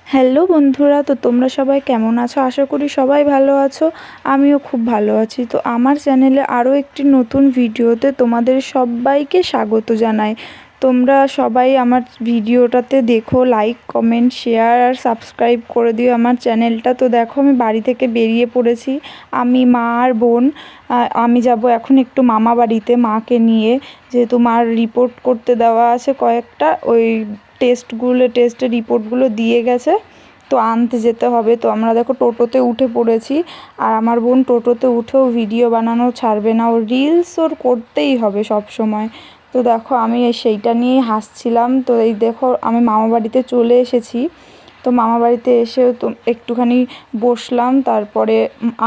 Hello বন্ধুরা, তো তোমরা সবাই কেমন আছো? আশা করি সবাই ভালো আছো। আমিও খুব ভালো আছি। তো আমার চ্যানেলে আরও একটি নতুন ভিডিওতে তোমাদের সবাইকে স্বাগত জানাই। তোমরা সবাই আমার ভিডিওটাতে দেখো, লাইক কমেন্ট শেয়ার আর সাবস্ক্রাইব করে দিও আমার চ্যানেলটা। তো দেখো আমি বাড়ি থেকে বেরিয়ে পড়েছি, আমি মা আর বোন। আমি যাব এখন একটু মামা বাড়িতে মাকে নিয়ে, যেহেতু মার রিপোর্ট করতে দেওয়া আছে কয়েকটা, ওই টেস্টের রিপোর্টগুলো দিয়ে গেছে, তো আনতে যেতে হবে। তো আমরা দেখো টোটোতে উঠে পড়েছি, আর আমার বোন টোটোতে উঠেও ভিডিও বানানো ছাড়বে না, ওর রিলস ওর করতেই হবে সব সময়। তো দেখো আমি সেইটা নিয়েই হাসছিলাম। তো এই দেখো আমি মামা বাড়িতে চলে এসেছি। তো মামা বাড়িতে এসেও তো একটুখানি বসলাম, তারপরে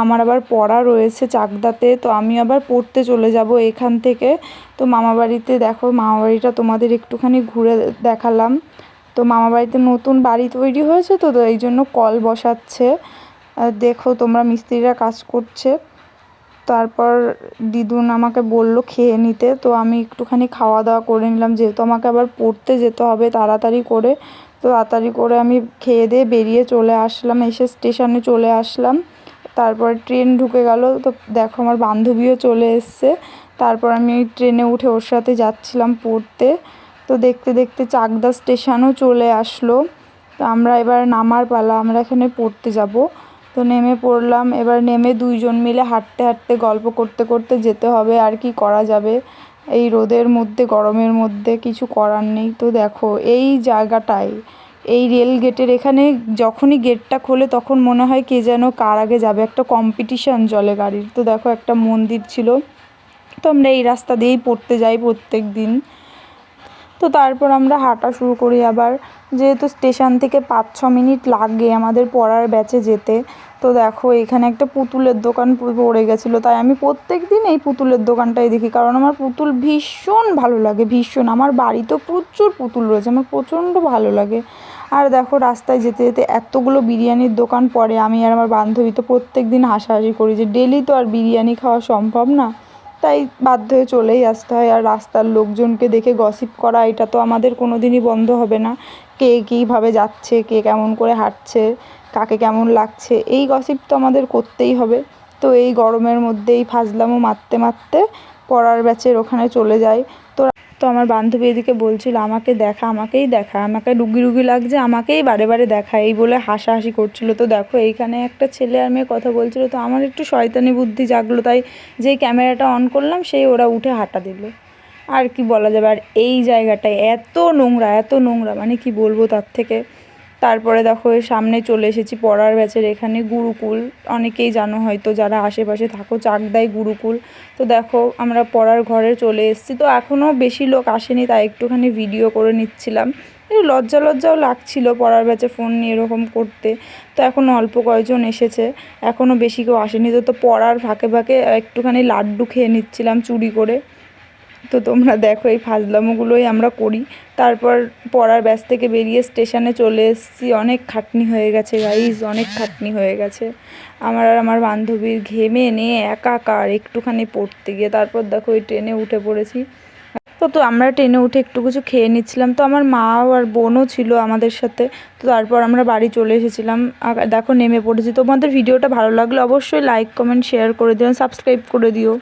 আমার আবার পড়া রয়েছে চাকদাতে, তো আমি আবার পড়তে চলে যাব এখান থেকে। তো মামা বাড়িতে দেখো, মামা বাড়িটা তোমাদের একটুখানি ঘুরে দেখালাম। তো মামা বাড়িতে নতুন বাড়ি তৈরি হয়েছে, তো এই জন্য কল বসাচ্ছে। দেখো তোমরা, মিস্ত্রিরা কাজ করছে। তারপর দিদুন আমাকে বললো খেয়ে নিতে, তো আমি একটুখানি খাওয়া দাওয়া করে নিলাম, যেহেতু আমাকে আবার পড়তে যেতে হবে তাড়াতাড়ি করে। তো তাড়াতাড়ি করে আমি খেয়ে দিয়ে বেরিয়ে চলে আসলাম, এসে স্টেশনে চলে আসলাম। তারপর ট্রেন ঢুকে গেল। তো দেখো আমার বান্ধবীও চলে এসছে। তারপর আমি ওই ট্রেনে উঠে ওর সাথে যাচ্ছিলাম পড়তে। তো দেখতে দেখতে চাকদা স্টেশনও চলে আসলো। তো আমরা এবার নামার পালা, আমরা এখানে পড়তে যাব। তো নেমে পড়লাম। এবার নেমে দুইজন মিলে হাঁটতে হাঁটতে গল্প করতে করতে যেতে হবে, আর কি করা যাবে এই রোদের মধ্যে, গরমের মধ্যে কিছু করার নেই। তো দেখো এই জায়গাটায়, এই রেল গেটের এখানে যখনই গেটটা খোলে তখন মনে হয় কে যেন কার আগে যাবে, একটা কম্পিটিশান চলে গাড়ির। তো দেখো একটা মন্দির ছিল, তো আমরা এই রাস্তা দিয়েই পড়তে যাই প্রত্যেক দিন। তো তারপর আমরা হাঁটা শুরু করি আবার, যেহেতু স্টেশন থেকে 5-6 মিনিট লাগে আমাদের পড়ার ব্যাচে যেতে। তো দেখো এখানে একটা পুতুলের দোকান পড়ে গেছিলো, তাই আমি প্রত্যেক দিন এই পুতুলের দোকানটাই দেখি, কারণ আমার পুতুল ভীষণ ভালো লাগে, ভীষণ। আমার বাড়িতেও প্রচুর পুতুল রয়েছে, আমার প্রচণ্ড ভালো লাগে। আর দেখো রাস্তায় যেতে যেতে এতগুলো বিরিয়ানির দোকান পড়ে, আমি আর আমার বান্ধবী তো প্রত্যেক দিন হাসাহাসি করি যে ডেলি তো আর বিরিয়ানি খাওয়া সম্ভব না, তাই বাধ্য হয়ে চলেই আসতে হয়। আর রাস্তার লোকজনকে দেখে গসিপ করা, এটা তো আমাদের কোনো দিনই বন্ধ হবে না। কে কীভাবে যাচ্ছে, কে কেমন করে হাঁটছে, কাকে কেমন লাগছে, এই গসিপ তো আমাদের করতেই হবে। তো এই গরমের মধ্যে এই ফাজলামো মারতে মারতে পড়ার ব্যাচের ওখানে চলে যাই। তো আমার বান্ধবী এদিকে বলছিল আমাকে দেখা, আমাকেই দেখা, আমাকে রুগী রুগী লাগছে, আমাকেই বারে বারে দেখা, এই বলে হাসাহাসি করছিল। তো দেখো এইখানে একটা ছেলে আর মেয়ে কথা বলছিল, তো আমার একটু শয়তানি বুদ্ধি জাগলো, তাই যেই ক্যামেরাটা অন করলাম সেই ওরা উঠে হাঁটা দিল। আর কি বলা যাবে। আর এই জায়গাটায় এত নোংরা, এত নোংরা, মানে কি বলবো তার থেকে। তারপরে দেখো এর সামনে চলে এসেছি পড়ার ব্যাচের এখানে, গুরুকুল। অনেকেই জানো হয়তো যারা আশেপাশে থাকো, চাকদায় গুরুকুল। তো দেখো আমরা পড়ার ঘরে চলে এসেছি। তো এখনও বেশি লোক আসেনি, তাই একটুখানি ভিডিও করে নিচ্ছিলাম। একটু লজ্জাও লাগছিলো পড়ার ব্যাচে ফোন নিয়ে এরকম করতে। তো এখনও অল্প কয়েকজন এসেছে, এখনও বেশি কেউ আসেনি। তো পড়ার ফাঁকে ফাঁকে একটুখানি লাড্ডু খেয়ে নিচ্ছিলাম চুরি করে। তো তোমরা দেখো এই ফাজলামোগুলোই আমরা করি। তারপর পড়ার ব্যাচ থেকে বেরিয়ে স্টেশনে চলে এসেছি। অনেক খাটনি হয়ে গেছে গাইজ, অনেক খাটনি হয়ে গেছে আমার আর আমার বান্ধবীর, ঘেমে নিয়ে একাকার একটুখানি পড়তে গিয়ে। তারপর দেখো ওই ট্রেনে উঠে পড়েছি। তো আমরা ট্রেনে উঠে একটু কিছু খেয়ে নিচ্ছিলাম। তো আমার মা আর বোনও ছিল আমাদের সাথে। তো তারপর আমরা বাড়ি চলে এসেছিলাম। দেখো নেমে পড়েছি। তোমাদের ভিডিওটা ভালো লাগলে অবশ্যই লাইক কমেন্ট শেয়ার করে দিও, সাবস্ক্রাইব করে দিও।